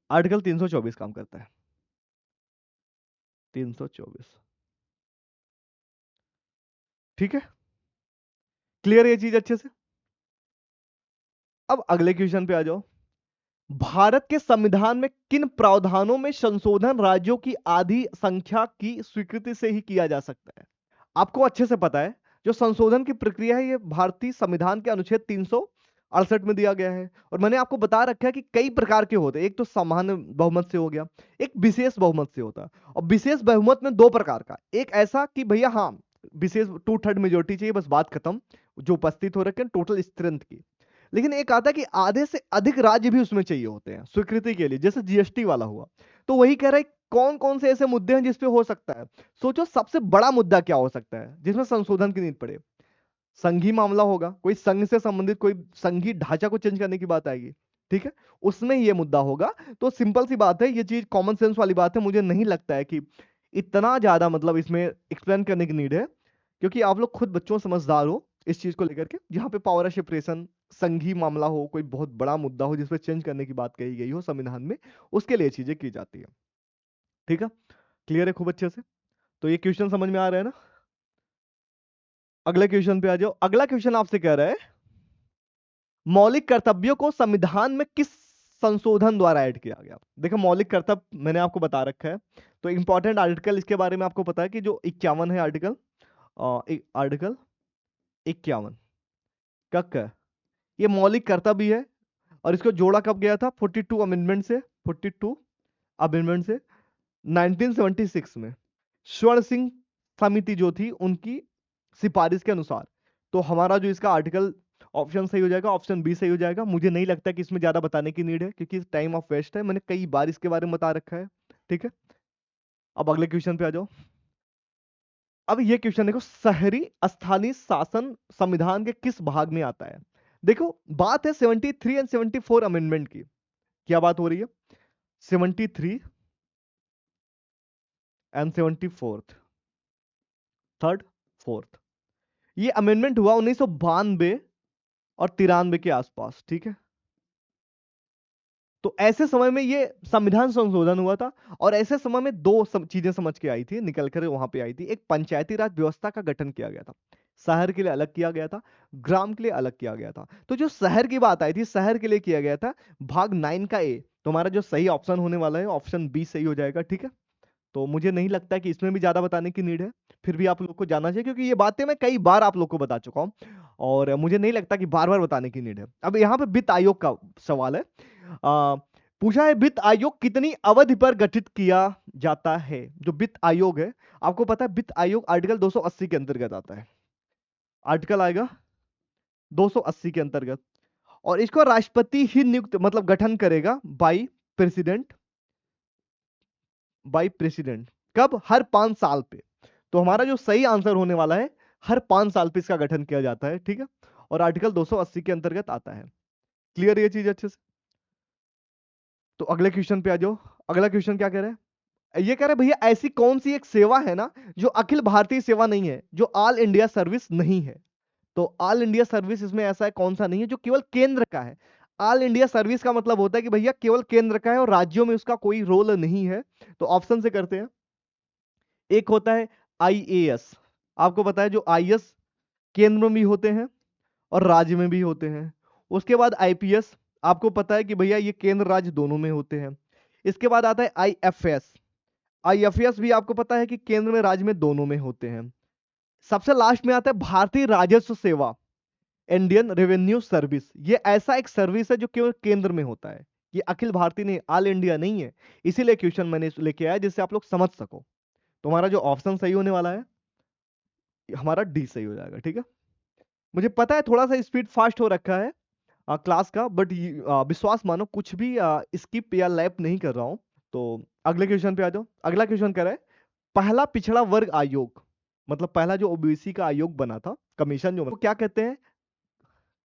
आर्टिकल 324 काम करता है, 324। ठीक है, क्लियर ये चीज अच्छे से? अब अगले क्वेश्चन पे आ जाओ। भारत के संविधान में किन प्रावधानों में संशोधन राज्यों की आधी संख्या की स्वीकृति से ही किया जा सकता है? आपको अच्छे से पता है जो संशोधन की प्रक्रिया है ये भारतीय संविधान के अनुच्छेद 68 में दिया गया है। और मैंने आपको बता रखा है कि कई प्रकार के होते हैं, एक तो सामान्य बहुमत से हो गया, एक विशेष बहुमत से होता है। और विशेष बहुमत में दो प्रकार का, एक ऐसा कि भैया हाँ विशेष 2/3 मेजोरिटी चाहिए, बस बात खत्म, जो उपस्थित हो रखे हैं टोटल स्ट्रेंथ की। लेकिन एक आता है कि आधे से अधिक राज्य भी उसमें चाहिए होते हैं स्वीकृति के लिए, जैसे जीएसटी वाला हुआ। तो वही कह रहा है कौन कौन से ऐसे मुद्दे हैं जिसपे हो सकता है। सोचो सबसे बड़ा मुद्दा क्या हो सकता है जिसमें संशोधन की नीड पड़े। संघीय मामला होगा, कोई संघ से संबंधित कोई संघीय ढांचा को चेंज करने की बात आएगी, ठीक है, उसमें ये मुद्दा होगा। तो सिंपल सी बात है, ये चीज कॉमन सेंस वाली बात है, मुझे नहीं लगता है कि इतना ज्यादा मतलब इसमें एक्सप्लेन करने की नीड है, क्योंकि आप लोग खुद बच्चों समझदार हो इस चीज को लेकर के। जहां पे पावर ऑफ सेपरेशन, संघीय मामला हो, कोई बहुत बड़ा मुद्दा हो जिसपे चेंज करने की बात कही गई हो संविधान में, उसके लिए चीजें की जाती है। ठीक है, क्लियर है खूब अच्छे से। तो ये क्वेश्चन समझ में आ रहा है ना। अगले क्वेश्चन पे आ जाओ। अगला क्वेश्चन आपसे कह रहा है मौलिक कर्तव्यों को संविधान में किस संशोधन द्वारा ऐड किया गया। देखो मौलिक कर्तव्य मैंने आपको बता रखा है, तो इंपॉर्टेंट आर्टिकल इसके बारे में आपको पता है कि जो 51 है आर्टिकल, आर्टिकल 51 कक है, ये मौलिक कर्तव्य है। और इसको जोड़ा कब गया था, 42 अमेंडमेंट से, 42 अमेंडमेंट से 1976 में स्वर्ण सिंह समिति जो थी उनकी सिफारिश के अनुसार। तो हमारा जो इसका आर्टिकल ऑप्शन सही हो जाएगा, ऑप्शन बी सही हो जाएगा। मुझे नहीं लगता कि इसमें ज्यादा बताने की नीड है, क्योंकि टाइम ऑफ वेस्ट है, मैंने कई बार इसके बारे में बता रखा है। ठीक है, अब अगले क्वेश्चन पे आ जाओ। अब ये क्वेश्चन देखो, शहरी स्थानीय शासन संविधान के किस भाग में आता है। देखो बात है 73 एंड 74 अमेंडमेंट की। क्या बात हो रही है, 73 एंड 74, थर्ड फोर्थ, ये अमेंडमेंट हुआ 1992 और 93 के आसपास। ठीक है, तो ऐसे समय में ये संविधान संशोधन हुआ था। और ऐसे समय में दो चीजें समझ के आई थी, निकल कर वहां पे आई थी। एक पंचायती राज व्यवस्था का गठन किया गया था, शहर के लिए अलग किया गया था, ग्राम के लिए अलग किया गया था। तो जो शहर की बात आई थी, शहर के लिए किया गया था भाग 9 का ए। तुम्हारा जो सही ऑप्शन होने वाला है ऑप्शन बी सही हो जाएगा। ठीक है, तो मुझे नहीं लगता कि इसमें भी ज्यादा बताने की नीड है, फिर भी आप लोग को जानना चाहिए, क्योंकि ये बातें मैं कई बार आप लोग को बता चुका हूं, और मुझे नहीं लगता कि बार बार बताने की नीड है। अब यहाँ पे वित्त आयोग का सवाल है। आ, पूछा है वित्त आयोग कितनी अवधि पर गठित किया जाता है। जो वित्त आयोग है, आपको पता है वित्त आयोग आर्टिकल 280 के अंतर्गत आता है, आर्टिकल आएगा 280 के अंतर्गत। और इसको राष्ट्रपति ही नियुक्त मतलब गठन करेगा बाई प्रेसिडेंट, बाई प्रेसिडेंट। कब, हर 5 साल पे। तो हमारा जो सही आंसर होने वाला है, हर 5 साल पे इसका गठन किया जाता है। ठीक है, और आर्टिकल 280 के अंतर्गत आता है। क्लियर ये चीज अच्छे से। तो अगले क्वेश्चन पे आ जाओ। अगला क्वेश्चन क्या कह रहा है, ये कह रहा है भैया ऐसी कौन सी एक सेवा है ना जो अखिल भारतीय सेवा नहीं है, जो ऑल इंडिया सर्विस नहीं है। तो ऑल इंडिया सर्विस इसमें ऐसा है कौन सा नहीं है जो केवल केंद्र का है। ऑल इंडिया सर्विस का मतलब होता है कि भैया केवल केंद्र का है और राज्यों में उसका कोई रोल नहीं है। तो ऑप्शन से करते हैं। एक होता है आईएएस, आपको पता है जो आईएएस केंद्र में भी होते हैं और राज्य में भी होते हैं। उसके बाद आईपीएस, आपको पता है कि भैया ये केंद्र राज्य दोनों में होते हैं। इसके बाद आता है आईएफएस, आईएफएस भी आपको पता है कि केंद्र में राज्य में दोनों में होते हैं। सबसे लास्ट में आता है भारतीय राजस्व सेवा, इंडियन रेवेन्यू सर्विस। ये ऐसा एक सर्विस है जो केवल केंद्र में होता है, ये अखिल भारतीय नहीं, ऑल इंडिया नहीं है। इसीलिए क्वेश्चन मैंने लेके आया जिससे आप लोग समझ सको। तुम्हारा जो ऑप्शन सही होने वाला है हमारा डी सही हो जाएगा। ठीक है, मुझे पता है थोड़ा सा स्पीड फास्ट हो रखा है क्लास का, बट विश्वास मानो कुछ भी स्किप या लैप नहीं कर रहा हूं। तो अगले क्वेश्चन पे आ जाओ। अगला क्वेश्चन कह रहा है पहला पिछड़ा वर्ग आयोग, मतलब पहला जो ओबीसी का आयोग बना था, कमीशन जो, क्या कहते हैं,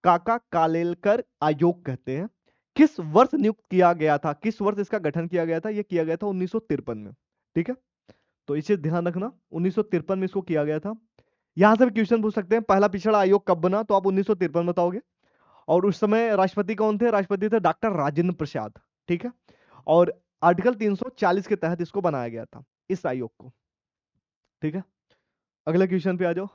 काका कालेलकर आयोग कहते हैं। किस वर्ष नियुक्त किया गया था, किस वर्ष इसका गठन किया गया था, यह किया गया था 1953 में। ठीक है, तो इसे ध्यान रखना, 1953 में इसको किया गया था। यहां से भी क्वेश्चन पूछ सकते हैं पहला पिछड़ा आयोग कब बना, तो आप 1953 बताओगे। और उस समय राष्ट्रपति कौन थे, राष्ट्रपति थे डॉक्टर राजेंद्र प्रसाद। ठीक है, और आर्टिकल 340 के तहत इसको बनाया गया था, इस आयोग को। ठीक है, अगले क्वेश्चन पे आ जाओ।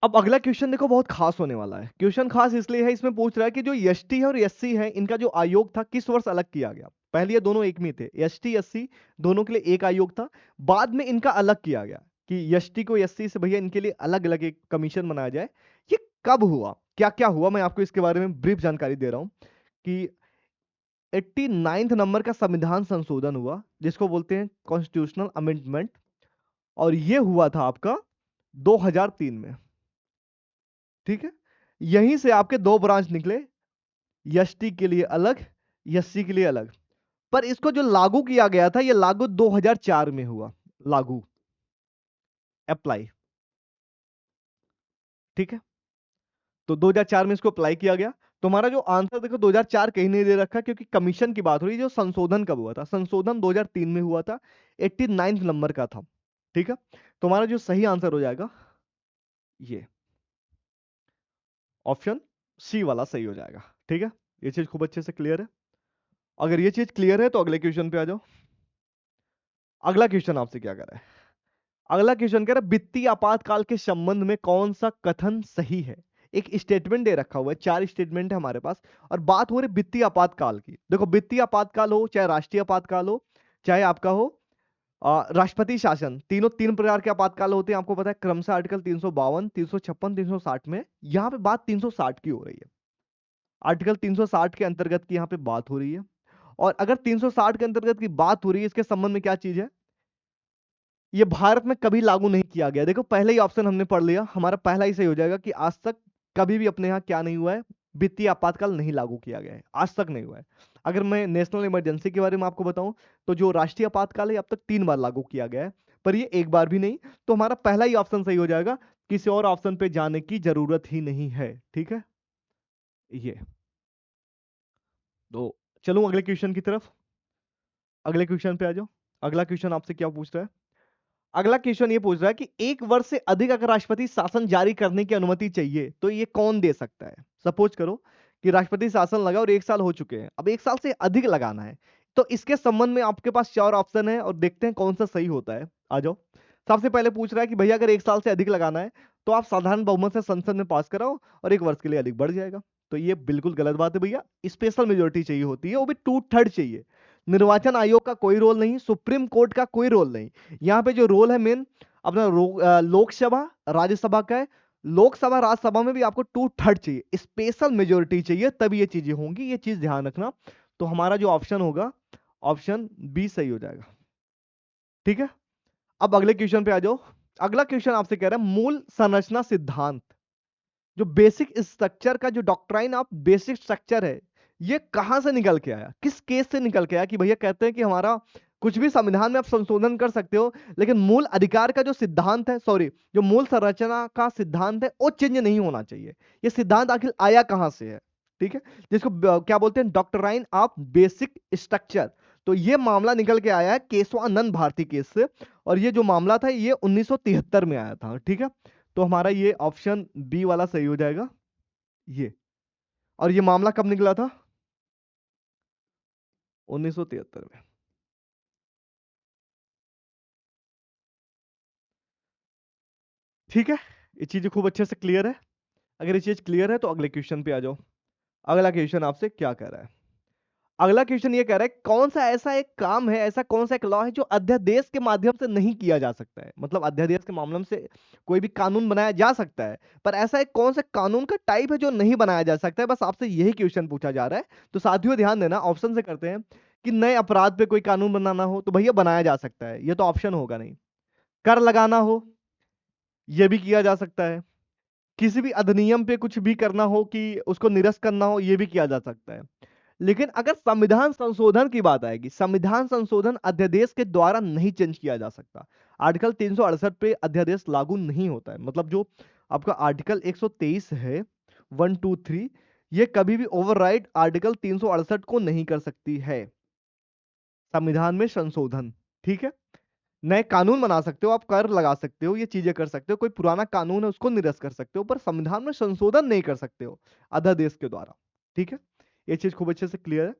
अब अगला क्वेश्चन देखो बहुत खास होने वाला है। क्वेश्चन खास इसलिए है, इसमें पूछ रहा है कि जो एसटी है और एससी है, इनका जो आयोग था किस वर्ष अलग किया गया। पहले ये दोनों एक में थे, एसटी एससी दोनों के लिए एक आयोग था, बाद में इनका अलग किया गया कि एसटी को एससी से भैया इनके लिए अलग अलग एक कमीशन बनाया जाए। ये कब हुआ, क्या क्या हुआ, मैं आपको इसके बारे में ब्रीफ जानकारी दे रहा हूं कि 89th नंबर का संविधान संशोधन हुआ जिसको बोलते हैं कॉन्स्टिट्यूशनल अमेंडमेंट, और ये हुआ था आपका 2003 में। ठीक है, यहीं से आपके दो ब्रांच निकले, एसटी के लिए अलग, एससी के लिए अलग। पर इसको जो लागू किया गया था, ये लागू 2004 में हुआ, लागू, अप्लाई। ठीक है, तो 2004 में इसको अप्लाई किया गया। तो हमारा जो आंसर देखो 2004 कहीं नहीं दे रखा, क्योंकि कमीशन की बात हो रही है। जो संशोधन कब हुआ था, संशोधन 2003 में हुआ था, 89th नंबर का था। ठीक है, तो हमारा जो सही आंसर हो जाएगा ये ऑप्शन सी वाला सही हो जाएगा। ठीक है, ये चीज खूब अच्छे से क्लियर है। अगर ये चीज क्लियर है तो अगले क्वेश्चन पे आ जाओ। अगला क्वेश्चन आपसे क्या कर रहा है, अगला क्वेश्चन कह रहा है वित्तीय आपातकाल के संबंध में कौन सा कथन सही है। एक स्टेटमेंट दे रखा हुआ है, चार स्टेटमेंट है हमारे पास, और बात हो रही वित्तीय आपातकाल की। देखो, वित्तीय आपातकाल हो चाहे राष्ट्रीय आपातकाल हो, चाहे आपका हो राष्ट्रपति शासन, तीनों तीन प्रकार के आपातकाल होते हैं, आपको पता है, क्रमशः आर्टिकल 352, 356, 360 में। यहां पे बात 360 की हो रही है, आर्टिकल 360 के अंतर्गत की यहां पे बात हो रही है। और अगर 360 के अंतर्गत की बात हो रही है, इसके संबंध में क्या चीज है, ये भारत में कभी लागू नहीं किया गया। देखो, पहले ही ऑप्शन हमने पढ़ लिया, हमारा पहला ही सही हो जाएगा कि आज तक कभी भी अपने यहाँ क्या नहीं हुआ है, वित्तीय आपातकाल नहीं लागू किया गया है, आज तक नहीं हुआ है। अगर मैं नेशनल इमरजेंसी के बारे में आपको बताऊं, तो जो राष्ट्रीय आपातकाल है अब तक 3 बार लागू किया गया है, पर ये एक बार भी नहीं। तो हमारा पहला ही ऑप्शन सही हो जाएगा, किसी और ऑप्शन पे जाने की जरूरत ही नहीं है। ठीक है, ये तो चलूं अगले क्वेश्चन की तरफ। अगले क्वेश्चन पे आ जाओ। अगला क्वेश्चन आपसे क्या पूछ रहा है, अगला क्वेश्चन ये पूछ रहा है कि 1 वर्ष से अधिक अगर राष्ट्रपति शासन जारी करने की अनुमति चाहिए तो ये कौन दे सकता है। सपोज करो कि राष्ट्रपति शासन लगा और 1 साल हो चुके हैं, अब 1 साल से अधिक लगाना है, तो इसके संबंध में आपके पास 4 ऑप्शन है, और देखते हैं कौन सा सही होता है। आ जाओ। सबसे पहले पूछ रहा है कि भैया अगर 1 साल से अधिक लगाना है तो आप साधारण बहुमत से संसद में पास कराओ और 1 वर्ष के लिए अधिक बढ़ जाएगा। तो ये बिल्कुल गलत बात है भैया, स्पेशल मेजोरिटी चाहिए होती है, वो भी 2/3 चाहिए। निर्वाचन आयोग का कोई रोल नहीं, सुप्रीम कोर्ट का कोई रोल नहीं। यहाँ पे जो रोल है मेन अपना लोकसभा राज्यसभा का है। लोकसभा राज्यसभा में भी आपको 2/3 चाहिए, स्पेशल मेजोरिटी चाहिए, तभी ये चीजें होंगी, ये चीज ध्यान रखना। तो हमारा जो ऑप्शन होगा, ऑप्शन बी सही हो जाएगा। ठीक है, अब अगले क्वेश्चन पे आ जाओ। अगला क्वेश्चन आपसे कह रहा है मूल संरचना सिद्धांत, जो बेसिक स्ट्रक्चर का जो डॉक्ट्राइन ऑफ बेसिक स्ट्रक्चर है, ये कहां से निकल के आया, किस केस से निकल के आया कि भैया कहते हैं कि हमारा कुछ भी संविधान में आप संशोधन कर सकते हो, लेकिन मूल अधिकार का जो सिद्धांत है, सॉरी, जो मूल संरचना का सिद्धांत है वो चेंज नहीं होना चाहिए। ये सिद्धांत आखिर आया कहां से है। ठीक है, जिसको क्या बोलते हैं, डॉक्ट्राइन ऑफ बेसिक स्ट्रक्चर। तो ये मामला निकल के आया है केशवानंद भारती केस से, और ये जो मामला था ये 1973 में आया था। ठीक है, तो हमारा ये ऑप्शन बी वाला सही हो जाएगा, ये। और ये मामला कब निकला था, 1973 में। ठीक है, ये चीज खूब अच्छे से क्लियर है। अगर ये चीज क्लियर है तो अगले क्वेश्चन पे आ जाओ। अगला क्वेश्चन आपसे क्या कह रहा है, अगला क्वेश्चन ये कह रहा है कौन सा ऐसा एक काम है, ऐसा कौन सा एक लॉ है जो अध्यादेश के माध्यम से नहीं किया जा सकता है। मतलब अध्यादेश के माध्यम से कोई भी कानून बनाया जा सकता है, पर ऐसा एक कौन सा कानून का टाइप है जो नहीं बनाया जा सकता है। बस आपसे यही क्वेश्चन पूछा जा रहा है। तो साथियों ध्यान देना, ऑप्शन से करते हैं कि नए अपराध पे कोई कानून बनाना हो तो भैया बनाया जा सकता है, ये तो ऑप्शन होगा नहीं। कर लगाना हो, यह भी किया जा सकता है। किसी भी अधिनियम पे कुछ भी करना हो कि उसको निरस्त करना हो, यह भी किया जा सकता है। लेकिन अगर संविधान संशोधन की बात आएगी, संविधान संशोधन अध्यादेश के द्वारा नहीं चेंज किया जा सकता। आर्टिकल 368 पे अध्यादेश लागू नहीं होता है। मतलब जो आपका आर्टिकल 123 है, 1 2 3, ये कभी भी ओवरराइड आर्टिकल 368 को नहीं कर सकती है। संविधान में संशोधन, ठीक है, नए कानून बना सकते हो, आप कर लगा सकते हो, ये चीजें कर सकते हो, कोई पुराना कानून है उसको निरस्त कर सकते हो, पर संविधान में संशोधन नहीं कर सकते हो अध्यादेश के द्वारा। ठीक है, ये चीज खूब अच्छे से क्लियर है।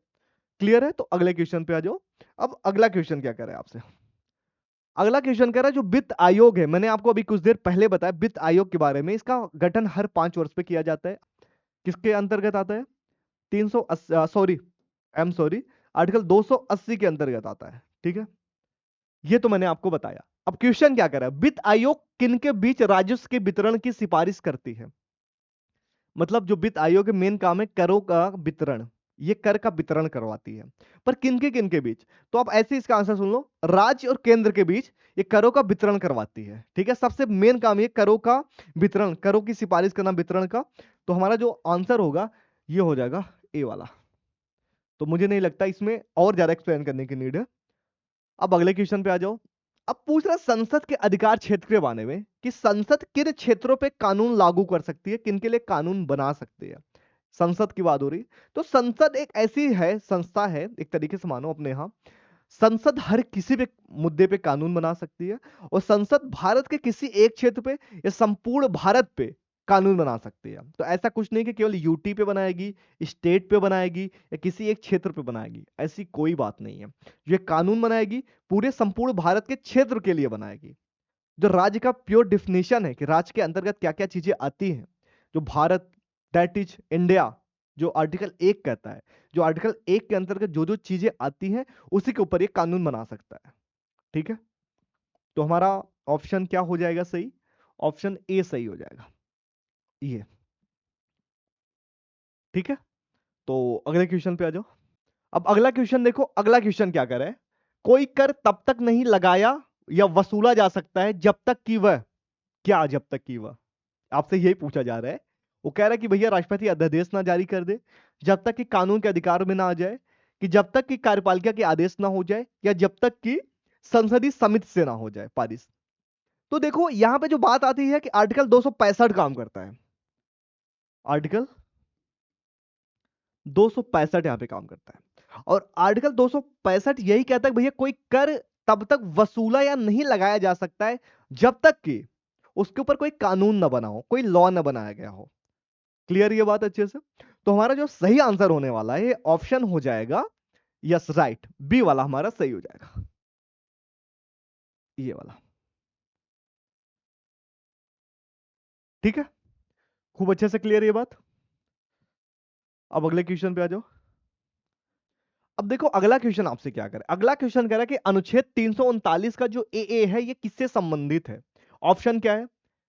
क्लियर है तो अगले क्वेश्चन पे आ जाओ। अब अगला क्वेश्चन क्या कर रहा है आपसे, अगला क्वेश्चन कह रहा है जो वित्त आयोग है, मैंने आपको अभी कुछ देर पहले बताया वित्त आयोग के बारे में, इसका गठन हर 5 वर्ष पे किया जाता है। किसके अंतर्गत आता है, 380, sorry, I am sorry, article 280 के अंतर्गत आता है। ठीक है, ये तो मैंने आपको बताया। अब क्वेश्चन क्या कर रहा है, वित्त आयोग किन के बीच राजस्व के वितरण की सिफारिश करती है। मतलब जो वित्त आयोग के मेन काम है करों का वितरण, ये कर का वितरण करवाती है। पर किन के बीच? तो आप ऐसे इसका आंसर सुन लो, राज्य और केंद्र के बीच ये करों का वितरण करवाती है। ठीक है, सबसे मेन काम ये करों का वितरण, करों की सिफारिश करना वितरण का। तो हमारा जो आंसर होगा ये हो जाएगा ए वाला। तो मुझे नहीं लगता इसमें और ज्यादा एक्सप्लेन करने की नीड है। अब अगले क्वेश्चन पे आ जाओ। अब पूछ रहा संसद के अधिकार क्षेत्र के बारे में कि संसद किन क्षेत्रों पे कानून लागू कर सकती है, किन के लिए कानून बना सकती है। संसद की बात हो रही, तो संसद एक ऐसी है संस्था है, एक तरीके से मानो अपने यहां संसद हर किसी भी मुद्दे पे कानून बना सकती है। और संसद भारत के किसी एक क्षेत्र पे या संपूर्ण भारत पे कानून बना सकती है। तो ऐसा कुछ नहीं कि केवल यूटी पे बनाएगी, स्टेट पे बनाएगी या किसी एक क्षेत्र पे बनाएगी, ऐसी कोई बात नहीं है। ये कानून बनाएगी पूरे संपूर्ण भारत के क्षेत्र के लिए बनाएगी। जो राज्य का प्योर डिफिनेशन है कि राज्य के अंतर्गत क्या क्या चीजें आती हैं, जो भारत दैट इज इंडिया जो आर्टिकल 1 कहता है, जो आर्टिकल 1 के अंतर्गत जो जो चीजें आती हैं उसी के ऊपर ये कानून बना सकता है। ठीक है, तो हमारा ऑप्शन क्या हो जाएगा सही? ऑप्शन ए सही हो जाएगा ये। ठीक है, तो अगले क्वेश्चन पे आ जाओ। अब अगला क्वेश्चन देखो, अगला क्वेश्चन क्या कर रहा है, कोई कर तब तक नहीं लगाया या वसूला जा सकता है जब तक कि वह, क्या जब तक कि वह, आपसे यही पूछा जा रहा है। वो कह रहा है कि भैया राष्ट्रपति अध्यादेश ना जारी कर दे, जब तक कि कानून के अधिकार में ना आ जाए, कि जब तक कि कार्यपालिका के आदेश ना हो जाए, या जब तक कि संसदीय समिति से ना हो जाए पारित। तो देखो यहां पे जो बात आती है कि आर्टिकल 265 काम करता है, आर्टिकल 265 यहां पे काम करता है। और आर्टिकल 265 यही कहता है कि भैया कोई कर तब तक वसूला या नहीं लगाया जा सकता है जब तक कि उसके ऊपर कोई कानून ना बना हो, कोई लॉ ना बनाया गया हो। क्लियर ये बात अच्छे से? तो हमारा जो सही आंसर होने वाला है ऑप्शन हो जाएगा, यस राइट, बी वाला हमारा सही हो जाएगा, ये वाला। ठीक है, खूब अच्छे से क्लियर ये बात। अब अगले क्वेश्चन पे आ जाओ। अब देखो अगला क्वेश्चन आपसे क्या करे, अगला क्वेश्चन कह रहा है कि अनुच्छेद 339 का जो ए है ये किससे संबंधित है। ऑप्शन क्या है,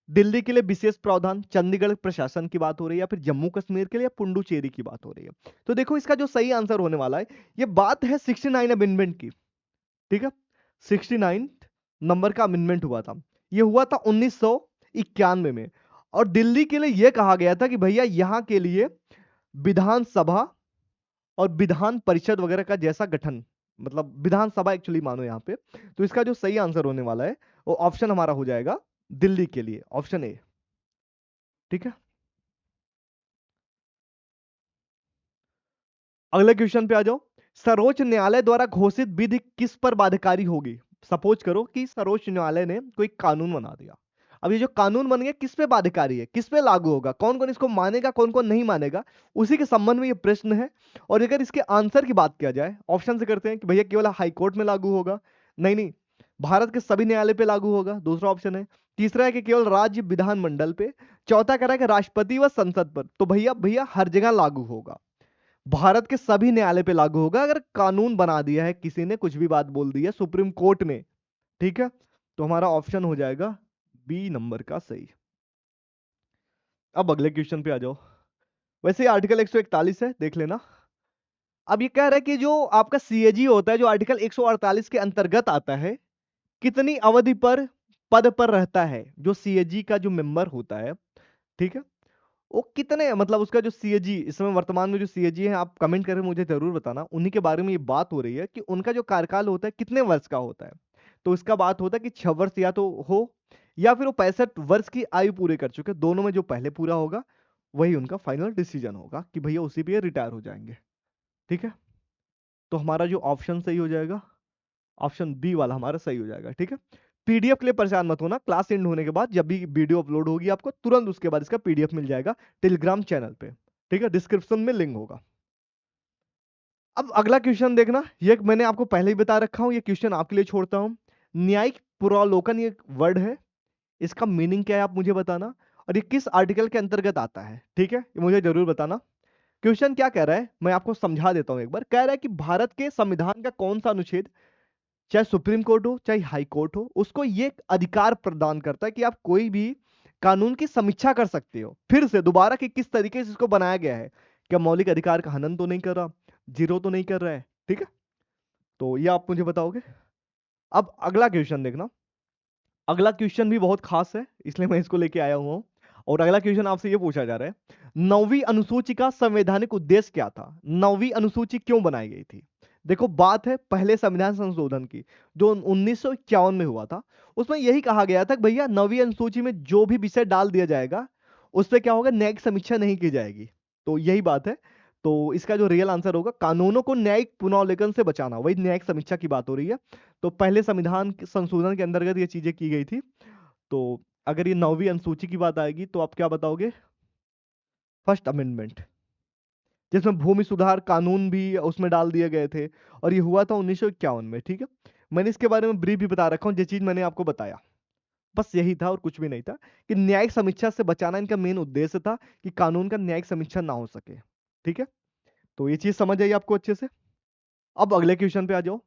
दिल्ली के लिए विशेष प्रावधान, चंडीगढ़ प्रशासन की बात हो रही है, या फिर जम्मू कश्मीर के लिए, या पुडुचेरी की बात हो रही है। तो देखो इसका जो सही आंसर होने वाला है, ये बात है 69 अमेंडमेंट की। ठीक है, 69 नंबर का अमेंडमेंट हुआ था, ये हुआ था 1991 में। और दिल्ली के लिए यह कहा गया था कि भैया यहां के लिए विधानसभा और विधान परिषद वगैरह का जैसा गठन, मतलब विधानसभा एक्चुअली मानो यहां पे। तो इसका जो सही आंसर होने वाला है वो ऑप्शन हमारा हो जाएगा दिल्ली के लिए, ऑप्शन ए। ठीक है, अगले क्वेश्चन पे आ जाओ। सर्वोच्च न्यायालय द्वारा घोषित विधि किस पर बाध्यकारी होगी। सपोज करो कि सर्वोच्च न्यायालय ने कोई कानून बना दिया, अब ये जो कानून बन गया किस पे बाध्यकारी है, किस पे लागू होगा, कौन कौन इसको मानेगा कौन कौन नहीं मानेगा, उसी के संबंध में ये प्रश्न है। और अगर इसके आंसर की बात किया जाए, ऑप्शन से करते हैं कि भैया केवल हाई कोर्ट में लागू होगा, नहीं नहीं, भारत के सभी न्यायालय पे लागू होगा, दूसरा ऑप्शन है। तीसरा है कि केवल राज्य विधानमंडल पे। चौथा कह रहा है कि राष्ट्रपति व संसद पर। तो भैया भैया हर जगह लागू होगा, भारत के सभी न्यायालय पे लागू होगा अगर कानून बना दिया है किसी ने, कुछ भी बात बोल दी है सुप्रीम कोर्ट ने। ठीक है, तो हमारा ऑप्शन हो जाएगा बी नंबर का सही। अब अगले क्वेश्चन पे आ जाओ। वैसे आर्टिकल 141 है, देख लेना। अब ये कह रहा है कि जो आपका सीएजी होता है, जो आर्टिकल 148 के अंतर्गत आता है, कितनी अवधि पर पद पर रहता है जो सीएजी का जो मेंबर होता है। ठीक है, वो कितने, मतलब उसका जो सीएजी इस समय वर्तमान में जो सीएजी है, आप कमेंट करके मुझे जरूर बताना, उन्हीं के बारे में ये बात हो रही है कि उनका जो कार्यकाल होता है कितने वर्ष का होता है। तो इसका बात होता है कि 6 वर्ष या तो हो, या फिर वो 65 वर्ष की आयु पूरे कर चुके, दोनों में जो पहले पूरा होगा वही उनका फाइनल डिसीजन होगा कि भैया उसी पे रिटायर हो जाएंगे। ठीक है, तो हमारा जो ऑप्शन सही हो जाएगा, ऑप्शन बी वाला हमारा सही हो जाएगा। ठीक है, पीडीएफ के लिए परेशान मत होना, क्लास एंड होने के बाद जब भी वीडियो अपलोड होगी आपको तुरंत उसके बाद इसका पीडीएफ मिल जाएगा टेलीग्राम चैनल पे। ठीक है, डिस्क्रिप्शन में लिंक होगा। अब अगला क्वेश्चन देखना, ये मैंने आपको पहले ही बता रखा हूं, ये क्वेश्चन आपके लिए छोड़ता हूं। न्यायिक पुनरावलोकन ये वर्ड है, इसका मीनिंग क्या है आप मुझे बताना, और ये किस आर्टिकल के अंतर्गत आता है। ठीक है, ये मुझे जरूर बताना। क्वेश्चन क्या कह रहा है मैं आपको समझा देता हूं एक बार। कह रहा है कि भारत के संविधान का कौन सा अनुच्छेद, चाहे सुप्रीम कोर्ट हो चाहे हाई कोर्ट हो, उसको ये अधिकार प्रदान करता है कि आप कोई भी कानून की समीक्षा कर सकते हो फिर से दोबारा कि किस तरीके से इसको बनाया गया है, क्या मौलिक अधिकार का हनन तो नहीं कर रहा, जीरो तो नहीं कर रहा है, ठीक है। तो ये आप मुझे बताओगे। अब अगला क्वेश्चन देखना, अगला क्वेश्चन भी बहुत खास है इसलिए मैं इसको लेके आया हुआ हूं। और अगला क्वेश्चन आपसे ये पूछा जा रहा है, 9वीं अनुसूची का संवैधानिक उद्देश्य क्या था, 9वीं अनुसूची क्यों बनाई गई थी। देखो बात है पहले संविधान संशोधन की जो 1951 में हुआ था। उसमें यही कहा गया था कि भैया 9वीं अनुसूची में जो भी विषय डाल दिया जाएगा उस पर क्या होगा, न्यायिक समीक्षा नहीं की जाएगी। तो यही बात है। तो इसका जो रियल आंसर होगा, कानूनों को न्यायिक पुनर्विलोकन से बचाना, वही न्यायिक समीक्षा की बात हो रही है। तो पहले संविधान संशोधन के अंतर्गत ये चीजें की गई थी। तो अगर ये 9वीं अनुसूची की बात आएगी तो आप क्या बताओगे, फर्स्ट अमेंडमेंट, जिसमें भूमि सुधार कानून भी उसमें डाल दिए गए थे। और ये हुआ था 1951 में, ठीक है। मैंने इसके बारे में ब्रीफ भी बता रखा हूँ, जो चीज मैंने आपको बताया बस यही था और कुछ भी नहीं था, कि न्यायिक समीक्षा से बचाना इनका मेन उद्देश्य था, कि कानून का न्यायिक समीक्षा ना हो सके, ठीक है। तो ये चीज समझ आई आपको अच्छे से। अब अगले क्वेश्चन पे आ जाओ।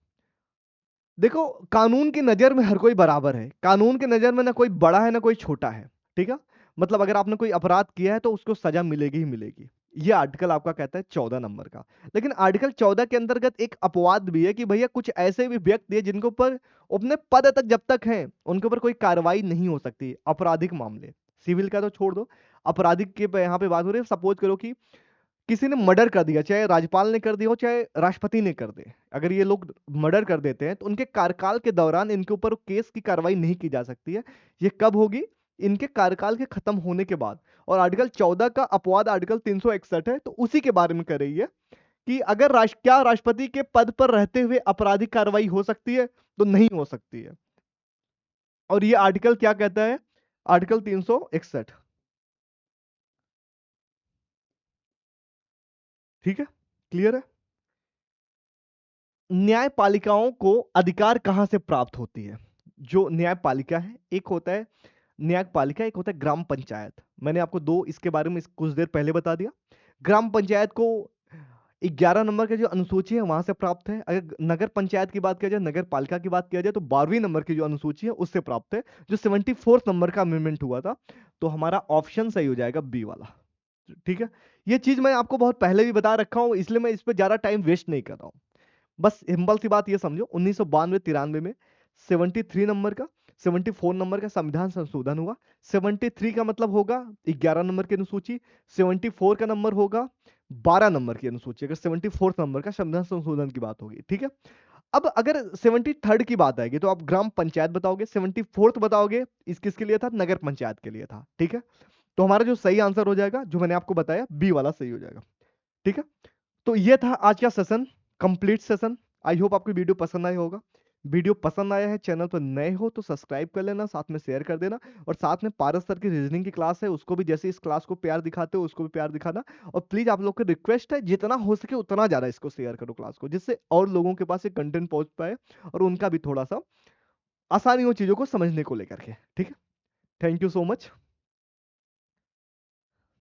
देखो कानून की नजर में हर कोई बराबर है, कानून की नजर में ना कोई बड़ा है ना कोई छोटा है, ठीक है। मतलब अगर आपने कोई अपराध किया है तो उसको सजा मिलेगी ही मिलेगी। ये आर्टिकल आपका कहता है 14 नंबर का। लेकिन आर्टिकल 14 के अंतर्गत एक अपवाद भी है कि भैया कुछ ऐसे भी व्यक्ति है जिनके ऊपर अपने पद तक जब तक हैं उनके ऊपर कोई कार्रवाई नहीं हो सकती, आपराधिक मामले। सिविल का तो छोड़ दो, आपराधिक के यहाँ पे बात हो रही है। सपोज करो कि किसी ने मर्डर कर दिया, चाहे राज्यपाल ने कर दिया हो चाहे राष्ट्रपति ने कर दे, अगर ये लोग मर्डर कर देते हैं तो उनके कार्यकाल के दौरान इनके ऊपर केस की कार्रवाई नहीं की जा सकती है। ये कब होगी, इनके कार्यकाल के खत्म होने के बाद। और आर्टिकल 14 का अपवाद आर्टिकल 361 है, तो उसी के बारे में कर रही है कि अगर क्या राष्ट्रपति के पद पर रहते हुए आपराधिक कार्रवाई हो सकती है, तो नहीं हो सकती है। और ये आर्टिकल क्या कहता है, आर्टिकल 361, ठीक है, क्लियर है। न्यायपालिकाओं को अधिकार कहां से प्राप्त होती है। जो न्यायपालिका है, एक होता है न्यायपालिका, एक होता है ग्राम पंचायत। मैंने आपको दो इसके बारे में कुछ देर पहले बता दिया। ग्राम पंचायत को 11 नंबर की जो अनुसूची है वहां से प्राप्त है। अगर नगर पंचायत की बात किया जाए, नगर पालिका की बात किया जाए, तो 12वीं नंबर की जो अनुसूची है उससे प्राप्त है, जो 74 नंबर का अमेंडमेंट हुआ था। तो हमारा ऑप्शन सही हो जाएगा बी वाला, ठीक है। ये चीज मैं आपको बहुत पहले भी बता रखा हूं, इसलिए मैं इस पर ज्यादा टाइम वेस्ट नहीं कर रहा हूं। बस सिंपल सी बात ये समझो, 1992-93 में 73 नंबर का 74 नंबर का संविधान संशोधन हुआ। 73 का मतलब होगा 11 नंबर की अनुसूची, 74 का नंबर होगा 12 नंबर की अनुसूची, अगर 74 नंबर का संविधान संशोधन की बात होगी, ठीक है। अब अगर 73 की बात आएगी तो आप ग्राम पंचायत बताओगे, 74 बताओगे इस किसके लिए था, नगर पंचायत के लिए था, ठीक है। तो हमारा जो सही आंसर हो जाएगा, जो मैंने आपको बताया, बी वाला सही हो जाएगा, ठीक है। तो ये था आज का session, complete session. I hope आपको वीडियो पसंद आया होगा। वीडियो पसंद आया है, चैनल पर नए हो तो सब्सक्राइब कर लेना, साथ में शेयर कर देना। और साथ में पारस सर की रीजनिंग की क्लास है, उसको भी जैसे इस क्लास को प्यार दिखाते हो उसको भी प्यार दिखाना। और प्लीज आप लोग को रिक्वेस्ट है, जितना हो सके उतना ज्यादा इसको शेयर करो क्लास को, जिससे और लोगों के पास ये कंटेंट पहुंच पाए और उनका भी थोड़ा सा आसानी हो चीजों को समझने को लेकर के, ठीक है। Thank you so much.